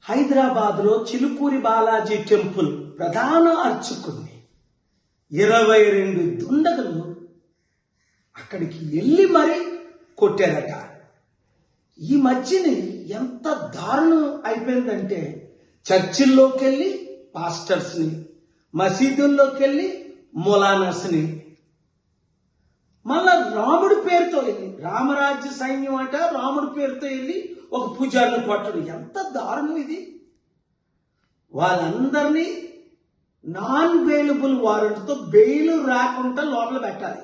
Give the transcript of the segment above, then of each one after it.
హైదరాబాద్లో చిలుకూరి బాలాజీ టెంపుల్ ప్రధాన అర్చకుడిని 22 దుండగులు అక్కడికి వెళ్ళి మరి కొట్టారట. ఈ మధ్యని ఎంత దారుణం అయిపోయిందంటే చర్చిల్లోకి వెళ్ళి పాస్టర్స్ని, మసీదుల్లోకి వెళ్ళి మొలానస్ని, మళ్ళా రాముడి పేరుతో వెళ్ళి రామరాజ్య సైన్యం అట రాముడి పేరుతో వెళ్ళి ఒక పూజారిని కొట్టడు. ఎంత దారుణం ఇది! వాళ్ళందరినీ నాన్ బెయిలబుల్ వారెంట్తో బెయిల్ రాకుండా లోపల పెట్టాలి.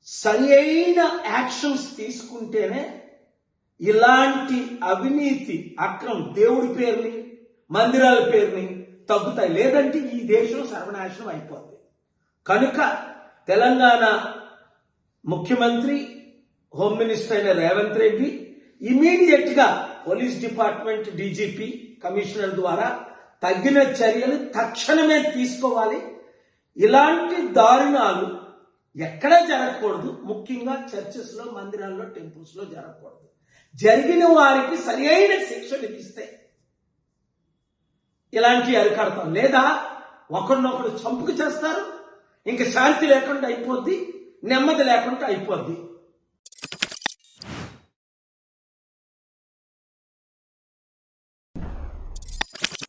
సరి అయిన యాక్షన్స్ తీసుకుంటేనే ఇలాంటి అవినీతి అక్రమం దేవుడి పేరుని మందిరాల పేరుని తగ్గుతాయి. లేదంటే ఈ దేశం సర్వనాశనం అయిపోద్ది. కనుక తెలంగాణ ముఖ్యమంత్రి హోమ్ మినిస్టర్ అయిన రేవంత్ రెడ్డి ఇమీడియట్ గా పోలీస్ డిపార్ట్మెంట్ డీజీపీ కమిషనర్ ద్వారా తగిన చర్యలు తక్షణమే తీసుకోవాలి. ఇలాంటి దారుణాలు ఎక్కడా జరగకూడదు. ముఖ్యంగా చర్చెస్ లో, మందిరాల్లో, టెంపుల్స్ లో జరగకూడదు. జరిగిన వారికి సరి అయిన శిక్ష విధిస్తే ఇలాంటి అరికడతాం. లేదా ఒకరినొకరు చంపుకు చేస్తారు, ఇంకా శాంతి లేకుండా అయిపోద్ది, నెమ్మది లేకుండా అయిపోద్ది.